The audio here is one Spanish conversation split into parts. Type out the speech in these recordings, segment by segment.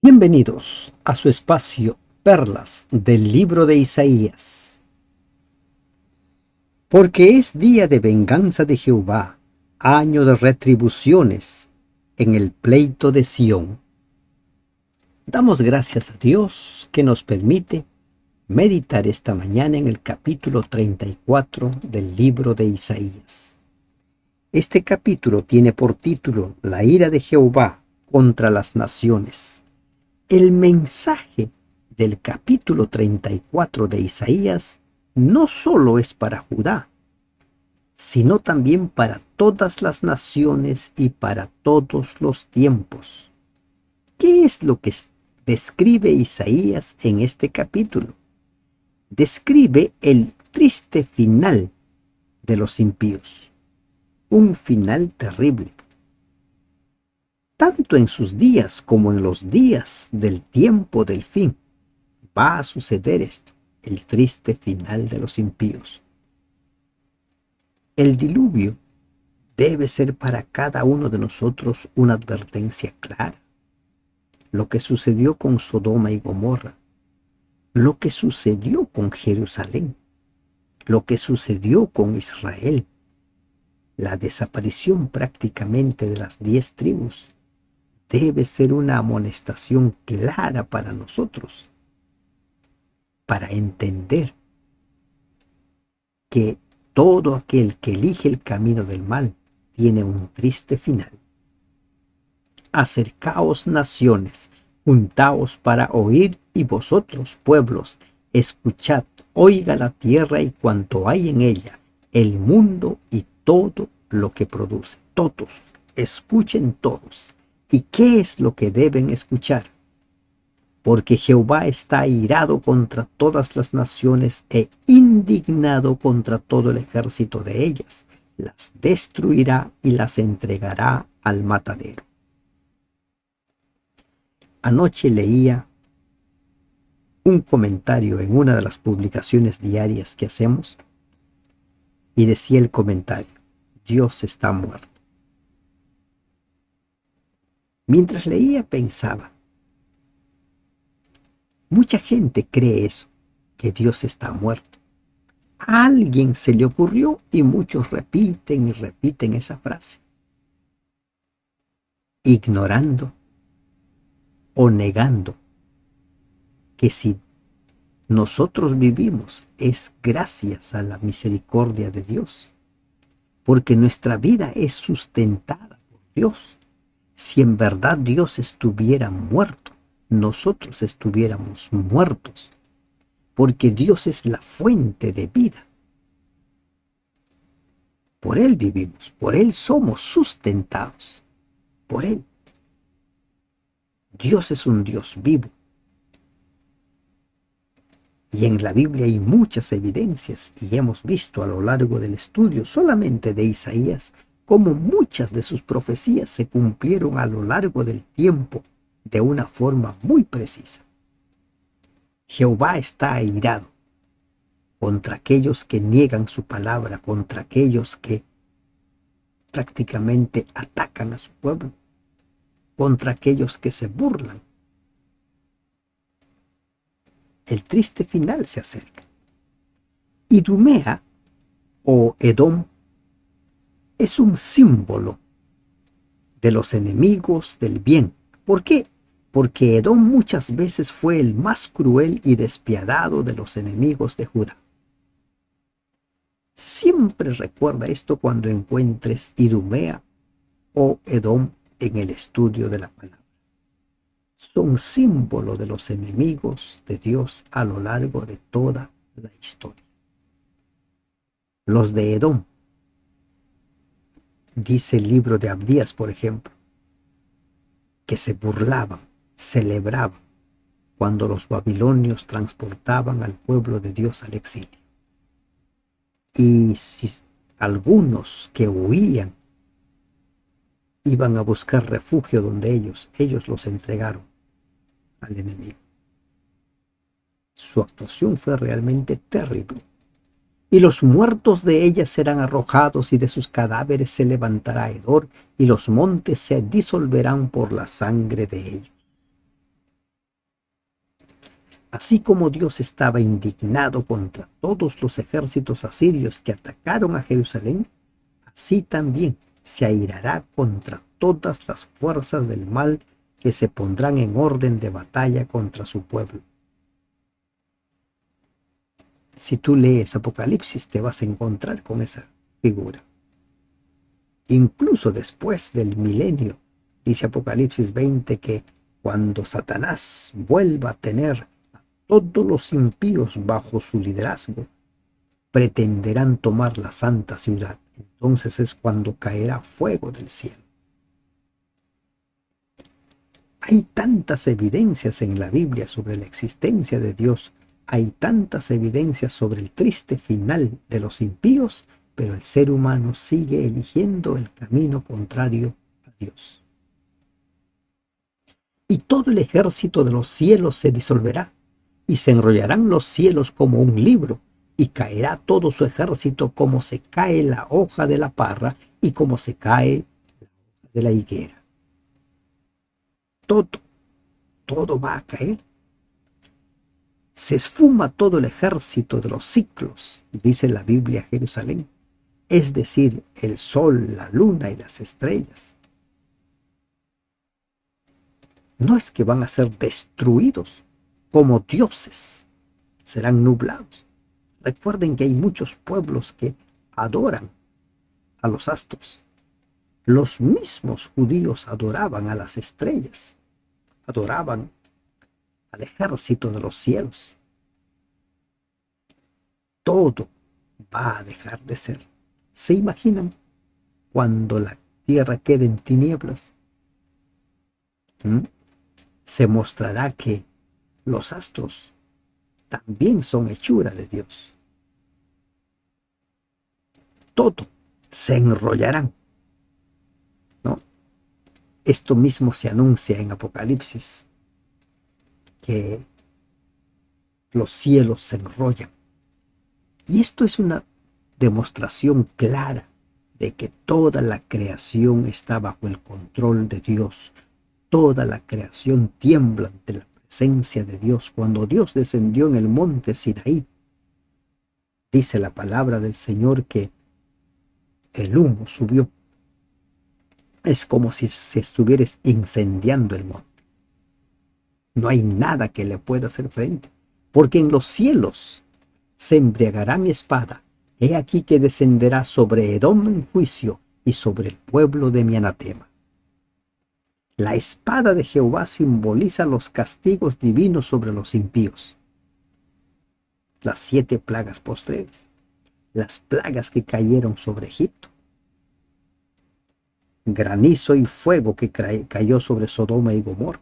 Bienvenidos a su espacio Perlas del libro de Isaías. Porque es día de venganza de Jehová, año de retribuciones en el pleito de Sión. Damos gracias a Dios que nos permite meditar esta mañana en el capítulo 34 del libro de Isaías. Este capítulo tiene por título La ira de Jehová contra las naciones. El mensaje del capítulo 34 de Isaías no solo es para Judá, sino también para todas las naciones y para todos los tiempos. ¿Qué es lo que describe Isaías en este capítulo? Describe el triste final de los impíos, un final terrible. Tanto en sus días como en los días del tiempo del fin, va a suceder esto, el triste final de los impíos. El diluvio debe ser para cada uno de nosotros una advertencia clara. Lo que sucedió con Sodoma y Gomorra, lo que sucedió con Jerusalén, lo que sucedió con Israel, la desaparición prácticamente de las 10 tribus, debe ser una amonestación clara para nosotros, para entender que todo aquel que elige el camino del mal tiene un triste final. Acercaos naciones, juntaos para oír, y vosotros pueblos, escuchad, oiga la tierra y cuanto hay en ella, el mundo y todo lo que produce. Todos, escuchen todos. ¿Y qué es lo que deben escuchar? Porque Jehová está airado contra todas las naciones e indignado contra todo el ejército de ellas. Las destruirá y las entregará al matadero. Anoche leía un comentario en una de las publicaciones diarias que hacemos y decía el comentario: Dios está muerto. Mientras leía pensaba, mucha gente cree eso, que Dios está muerto. A alguien se le ocurrió y muchos repiten y repiten esa frase, ignorando o negando que si nosotros vivimos es gracias a la misericordia de Dios, porque nuestra vida es sustentada por Dios. Si en verdad Dios estuviera muerto, nosotros estuviéramos muertos, porque Dios es la fuente de vida. Por Él vivimos, por Él somos sustentados, por Él. Dios es un Dios vivo. Y en la Biblia hay muchas evidencias, y hemos visto a lo largo del estudio solamente de Isaías cómo muchas de sus profecías se cumplieron a lo largo del tiempo de una forma muy precisa. Jehová está airado contra aquellos que niegan su palabra, contra aquellos que prácticamente atacan a su pueblo, contra aquellos que se burlan. El triste final se acerca. Idumea o Edom es un símbolo de los enemigos del bien. ¿Por qué? Porque Edom muchas veces fue el más cruel y despiadado de los enemigos de Judá. Siempre recuerda esto cuando encuentres Idumea o Edom en el estudio de la palabra. Son símbolo de los enemigos de Dios a lo largo de toda la historia. Los de Edom, dice el libro de Abdías, por ejemplo, que se burlaban, celebraban cuando los babilonios transportaban al pueblo de Dios al exilio. Y si algunos que huían iban a buscar refugio donde ellos los entregaron al enemigo. Su actuación fue realmente terrible. Y los muertos de ellas serán arrojados, y de sus cadáveres se levantará hedor, y los montes se disolverán por la sangre de ellos. Así como Dios estaba indignado contra todos los ejércitos asirios que atacaron a Jerusalén, así también se airará contra todas las fuerzas del mal que se pondrán en orden de batalla contra su pueblo. Si tú lees Apocalipsis, te vas a encontrar con esa figura. Incluso después del milenio, dice Apocalipsis 20 que cuando Satanás vuelva a tener a todos los impíos bajo su liderazgo, pretenderán tomar la santa ciudad. Entonces es cuando caerá fuego del cielo. Hay tantas evidencias en la Biblia sobre la existencia de Dios, hay tantas evidencias sobre el triste final de los impíos, pero el ser humano sigue eligiendo el camino contrario a Dios. Y todo el ejército de los cielos se disolverá, y se enrollarán los cielos como un libro, y caerá todo su ejército como se cae la hoja de la parra y como se cae la hoja de la higuera. Todo va a caer. Se esfuma todo el ejército de los ciclos, dice la Biblia Jerusalén, es decir, el sol, la luna y las estrellas. No es que van a ser destruidos como dioses, serán nublados. Recuerden que hay muchos pueblos que adoran a los astros. Los mismos judíos adoraban a las estrellas, adoraban al ejército de los cielos. Todo va a dejar de ser. ¿Se imaginan cuando la tierra quede en tinieblas? Se mostrará que los astros también son hechura de Dios. Todo se enrollarán, ¿no? Esto mismo se anuncia en Apocalipsis, que los cielos se enrollan. Y esto es una demostración clara de que toda la creación está bajo el control de Dios. Toda la creación tiembla ante la presencia de Dios. Cuando Dios descendió en el monte Sinaí, dice la palabra del Señor que el humo subió. Es como si se estuviera incendiando el monte. No hay nada que le pueda hacer frente, porque en los cielos se embriagará mi espada. He aquí que descenderá sobre Edom en juicio y sobre el pueblo de mi anatema. La espada de Jehová simboliza los castigos divinos sobre los impíos. Las 7 plagas postreras, las plagas que cayeron sobre Egipto, granizo y fuego que cayó sobre Sodoma y Gomorra,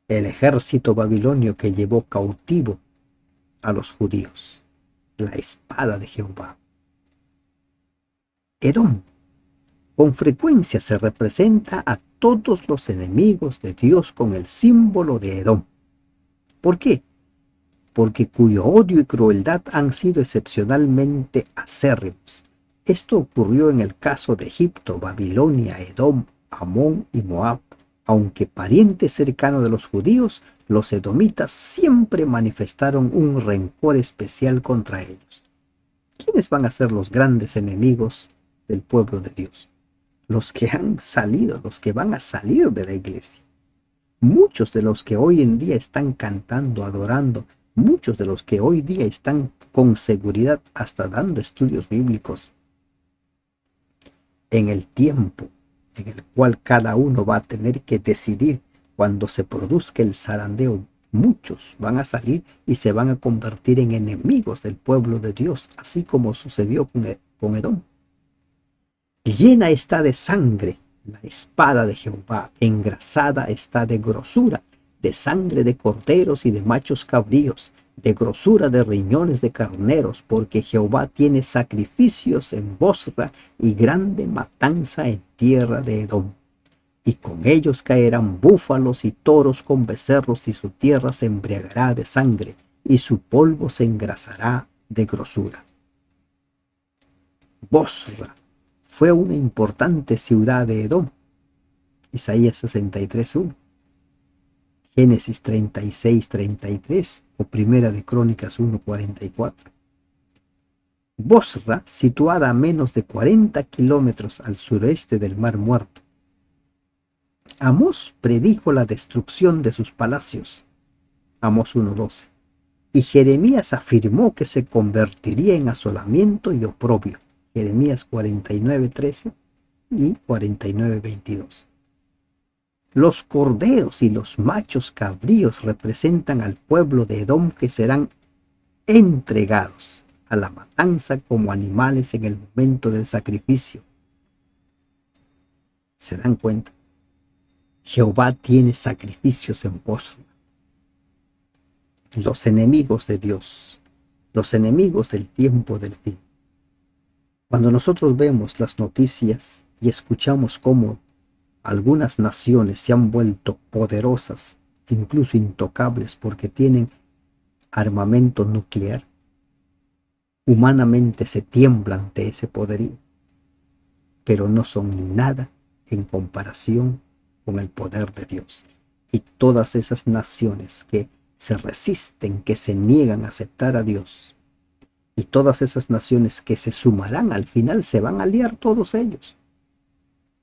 el ejército babilonio que llevó cautivo a los judíos, la espada de Jehová. Edom con frecuencia se representa a todos los enemigos de Dios con el símbolo de Edom. ¿Por qué? Porque cuyo odio y crueldad han sido excepcionalmente acérrimos. Esto ocurrió en el caso de Egipto, Babilonia, Edom, Amón y Moab. Aunque parientes cercanos de los judíos, los edomitas siempre manifestaron un rencor especial contra ellos. ¿Quiénes van a ser los grandes enemigos del pueblo de Dios? Los que han salido, los que van a salir de la iglesia. Muchos de los que hoy en día están cantando, adorando, muchos de los que hoy día están con seguridad hasta dando estudios bíblicos, en el tiempo en el cual cada uno va a tener que decidir cuando se produzca el zarandeo, muchos van a salir y se van a convertir en enemigos del pueblo de Dios, así como sucedió con Edom. Llena está de sangre la espada de Jehová, engrasada está de grosura, de sangre de corderos y de machos cabríos, de grosura de riñones de carneros, porque Jehová tiene sacrificios en Bosra y grande matanza en tierra de Edom. Y con ellos caerán búfalos y toros con becerros, y su tierra se embriagará de sangre, y su polvo se engrasará de grosura. Bosra fue una importante ciudad de Edom. Isaías 63:1. Génesis 36:33 o Primera de Crónicas 1:44. Bosra, situada a menos de 40 kilómetros al sureste del Mar Muerto. Amós predijo la destrucción de sus palacios. Amós 1:12. Y Jeremías afirmó que se convertiría en asolamiento y oprobio. Jeremías 49:13 y 49:22. Los corderos y los machos cabríos representan al pueblo de Edom, que serán entregados a la matanza como animales en el momento del sacrificio. ¿Se dan cuenta? Jehová tiene sacrificios en Bosra. Los enemigos de Dios, los enemigos del tiempo del fin. Cuando nosotros vemos las noticias y escuchamos cómo algunas naciones se han vuelto poderosas, incluso intocables, porque tienen armamento nuclear, humanamente se tiembla ante ese poderío, pero no son nada en comparación con el poder de Dios. Y todas esas naciones que se resisten, que se niegan a aceptar a Dios, y todas esas naciones que se sumarán al final, se van a aliar todos ellos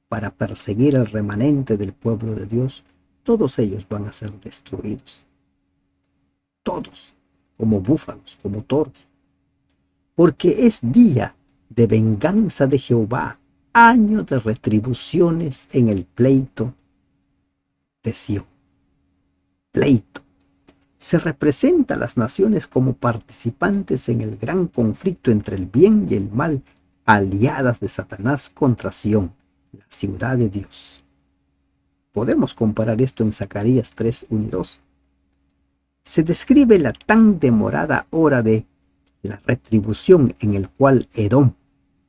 para perseguir al remanente del pueblo de Dios. Todos ellos van a ser destruidos. Todos, como búfalos, como toros. Porque es día de venganza de Jehová, año de retribuciones en el pleito de Sión. Pleito. Se representa a las naciones como participantes en el gran conflicto entre el bien y el mal, aliadas de Satanás contra Sión, la ciudad de Dios. Podemos comparar esto en Zacarías 3:1 y 2. Se describe la tan demorada hora de la retribución, en el cual Edom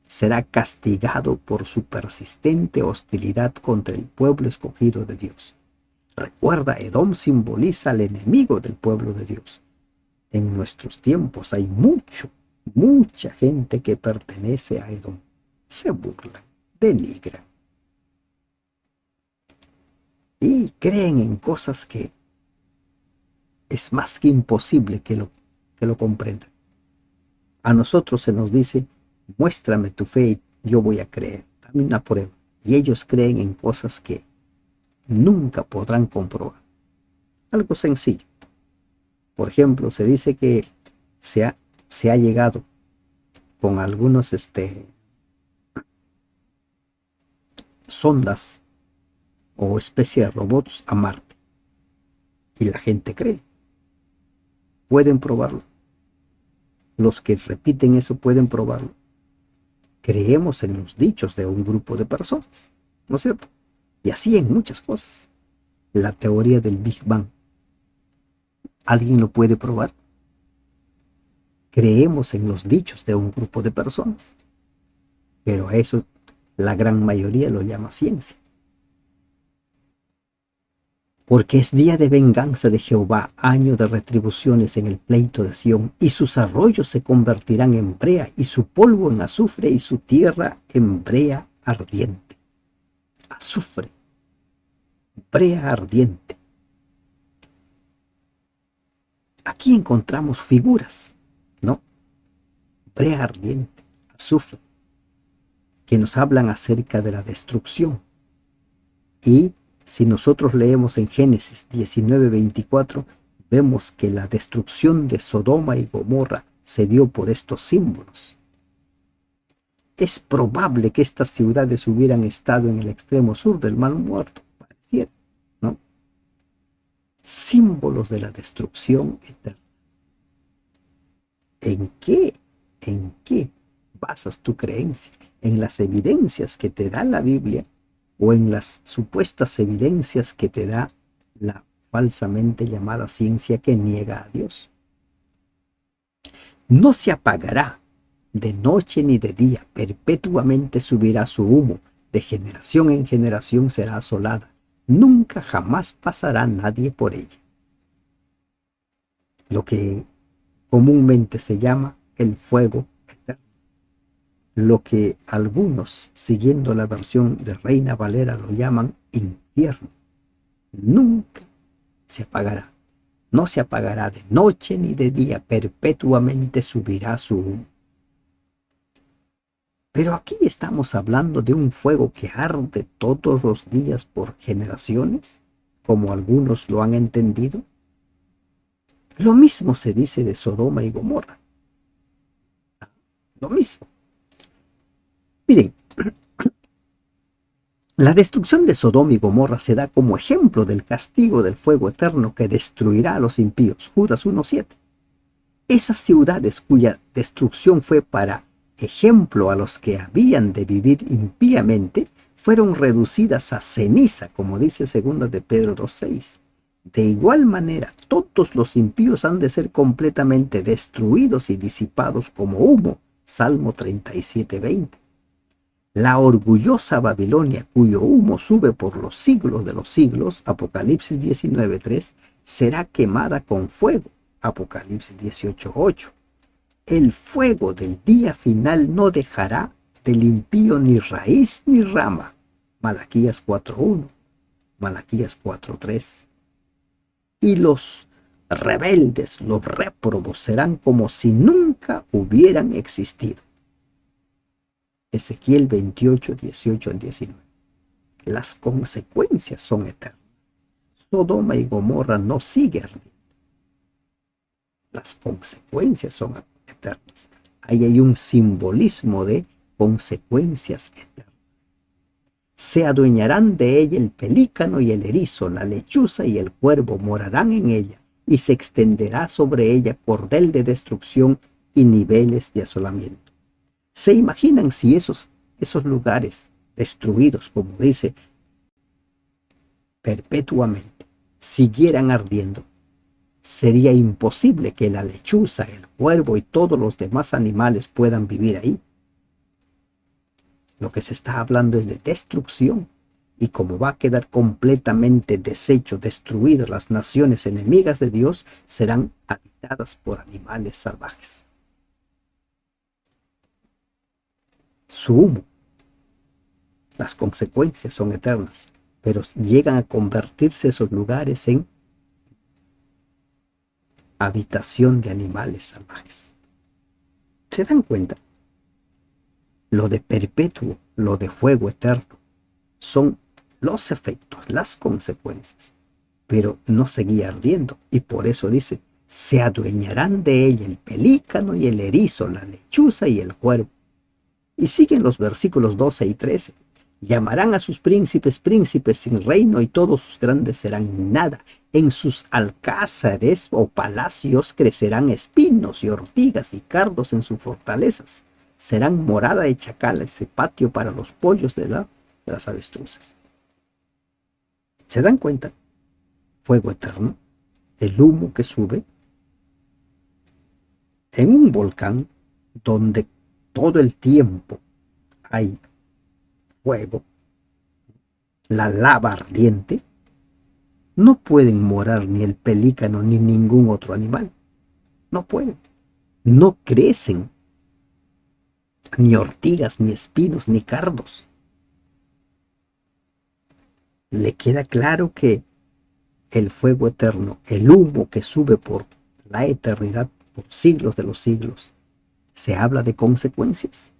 será castigado por su persistente hostilidad contra el pueblo escogido de Dios. Recuerda, Edom simboliza al enemigo del pueblo de Dios. En nuestros tiempos hay mucha gente que pertenece a Edom. Se burlan, denigran y creen en cosas que es más que imposible que lo comprendan. A nosotros se nos dice: muéstrame tu fe y yo voy a creer. Dame una prueba. Y ellos creen en cosas que nunca podrán comprobar. Algo sencillo. Por ejemplo, se dice que se ha llegado con algunos sondas o especie de robots a Marte. Y la gente cree. Pueden probarlo. Los que repiten eso pueden probarlo. Creemos en los dichos de un grupo de personas, ¿no es cierto? Y así en muchas cosas. La teoría del Big Bang. ¿Alguien lo puede probar? Creemos en los dichos de un grupo de personas, pero a eso la gran mayoría lo llama ciencia. Porque es día de venganza de Jehová, año de retribuciones en el pleito de Sión, y sus arroyos se convertirán en brea, y su polvo en azufre, y su tierra en brea ardiente. Azufre, brea ardiente. Aquí encontramos figuras, ¿no? Brea ardiente, azufre, que nos hablan acerca de la destrucción. Y si nosotros leemos en Génesis 19:24, vemos que la destrucción de Sodoma y Gomorra se dio por estos símbolos. Es probable que estas ciudades hubieran estado en el extremo sur del Mar Muerto, pareciera, ¿no? Símbolos de la destrucción eterna. ¿En qué basas tu creencia? ¿En las evidencias que te da la Biblia o en las supuestas evidencias que te da la falsamente llamada ciencia que niega a Dios? No se apagará de noche ni de día, perpetuamente subirá su humo, de generación en generación será asolada, nunca jamás pasará nadie por ella. Lo que comúnmente se llama el fuego eterno. Lo que algunos, siguiendo la versión de Reina Valera, lo llaman infierno. Nunca se apagará. No se apagará de noche ni de día, perpetuamente subirá su humo. Pero aquí estamos hablando de un fuego que arde todos los días por generaciones, como algunos lo han entendido. Lo mismo se dice de Sodoma y Gomorra. Lo mismo. Miren, la destrucción de Sodoma y Gomorra se da como ejemplo del castigo del fuego eterno que destruirá a los impíos. Judas 1:7. Esas ciudades cuya destrucción fue para ejemplo a los que habían de vivir impíamente, fueron reducidas a ceniza, como dice 2 de Pedro 2:6. De igual manera, todos los impíos han de ser completamente destruidos y disipados como humo. Salmo 37:20. La orgullosa Babilonia, cuyo humo sube por los siglos de los siglos, Apocalipsis 19:3, será quemada con fuego, Apocalipsis 18:8. El fuego del día final no dejará del impío ni raíz ni rama, Malaquías 4:1, Malaquías 4:3. Y los rebeldes, los réprobos, serán como si nunca hubieran existido. Ezequiel 28:18-19. Las consecuencias son eternas. Sodoma y Gomorra no sigue ardiendo. Las consecuencias son eternas. Ahí hay un simbolismo de consecuencias eternas. Se adueñarán de ella el pelícano y el erizo, la lechuza y el cuervo morarán en ella, y se extenderá sobre ella cordel de destrucción y niveles de asolamiento. ¿Se imaginan si esos lugares destruidos, como dice, perpetuamente, siguieran ardiendo? Sería imposible que la lechuza, el cuervo y todos los demás animales puedan vivir ahí. Lo que se está hablando es de destrucción. Y como va a quedar completamente deshecho, destruido, las naciones enemigas de Dios serán habitadas por animales salvajes. Su humo, las consecuencias son eternas, pero llegan a convertirse esos lugares en habitación de animales salvajes. ¿Se dan cuenta? Lo de perpetuo, lo de fuego eterno, son los efectos, las consecuencias, pero no seguía ardiendo, y por eso dice, se adueñarán de ella el pelícano y el erizo, la lechuza y el cuervo. Y siguen los versículos 12 y 13. Llamarán a sus príncipes príncipes sin reino, y todos sus grandes serán nada. En sus alcázares o palacios crecerán espinos y ortigas y cardos en sus fortalezas. Serán morada de chacales y patio para los pollos de las avestruces. ¿Se dan cuenta? Fuego eterno, el humo que sube en un volcán donde todo el tiempo hay fuego, la lava ardiente. No pueden morar ni el pelícano ni ningún otro animal. No pueden. No crecen ni ortigas, ni espinos, ni cardos. Le queda claro que el fuego eterno, el humo que sube por la eternidad, por siglos de los siglos, se habla de consecuencias.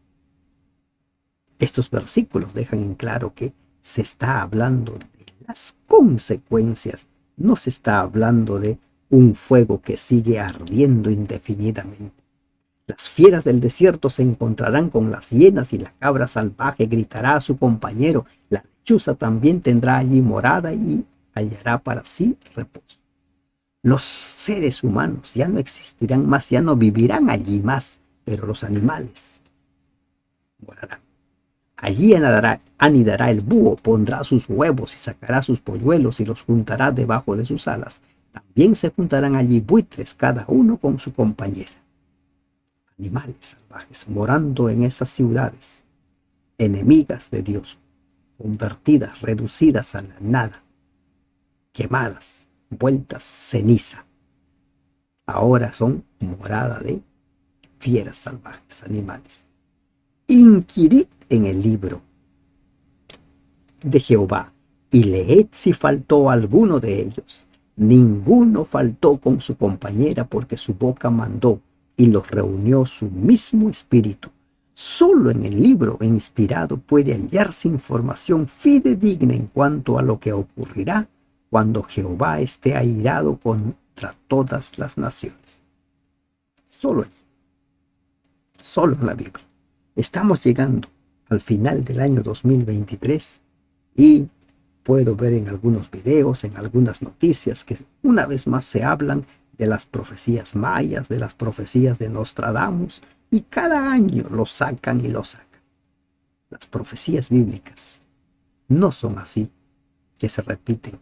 Estos versículos dejan en claro que se está hablando de las consecuencias, no se está hablando de un fuego que sigue ardiendo indefinidamente. Las fieras del desierto se encontrarán con las hienas y la cabra salvaje gritará a su compañero. La lechuza también tendrá allí morada y hallará para sí reposo. Los seres humanos ya no existirán más, ya no vivirán allí más, pero los animales morarán. Allí anidará el búho, pondrá sus huevos y sacará sus polluelos y los juntará debajo de sus alas. También se juntarán allí buitres, cada uno con su compañera. Animales salvajes morando en esas ciudades, enemigas de Dios, convertidas, reducidas a la nada, quemadas, vueltas ceniza. Ahora son morada de fieras salvajes, animales. Inquirid en el libro de Jehová y leed si faltó alguno de ellos, Ninguno faltó con su compañera porque su boca mandó y los reunió su mismo espíritu. Solo en el libro inspirado puede hallarse información fidedigna en cuanto a lo que ocurrirá cuando Jehová esté airado contra todas las naciones. Solo allí, solo en la Biblia. Estamos llegando al final del año 2023 y puedo ver en algunos videos, en algunas noticias, que una vez más se hablan de las profecías mayas, de las profecías de Nostradamus, y cada año lo sacan y lo sacan. Las profecías bíblicas no son así, que se repiten.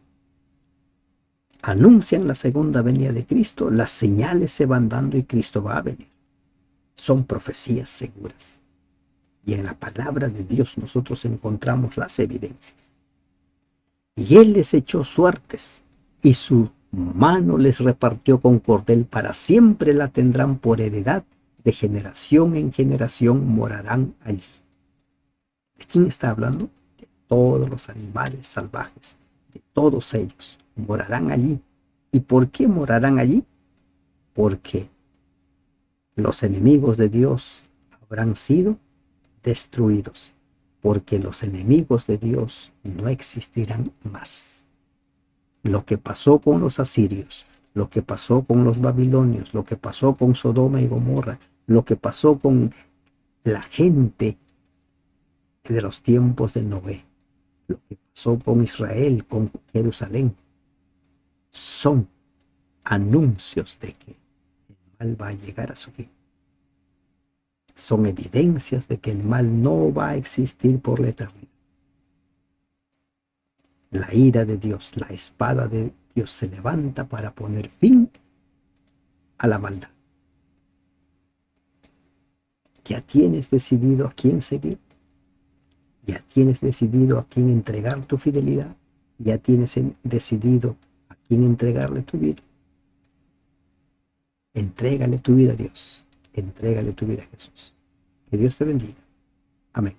Anuncian la segunda venida de Cristo, las señales se van dando y Cristo va a venir. Son profecías seguras. Y en la palabra de Dios nosotros encontramos las evidencias. Y él les echó suertes, y su mano les repartió con cordel, para siempre la tendrán por heredad, de generación en generación morarán allí. ¿De quién está hablando? De todos los animales salvajes, de todos ellos, morarán allí. ¿Y por qué morarán allí? Porque los enemigos de Dios habrán sido destruidos, porque los enemigos de Dios no existirán más. Lo que pasó con los asirios, lo que pasó con los babilonios, lo que pasó con Sodoma y Gomorra, lo que pasó con la gente de los tiempos de Noé, lo que pasó con Israel, con Jerusalén, son anuncios de que el mal va a llegar a su fin. Son evidencias de que el mal no va a existir por la eternidad. La ira de Dios, la espada de Dios se levanta para poner fin a la maldad. Ya tienes decidido a quién seguir. Ya tienes decidido a quién entregar tu fidelidad. Ya tienes decidido a quién entregarle tu vida. Entrégale tu vida a Dios. Entrégale tu vida a Jesús. Que Dios te bendiga. Amén.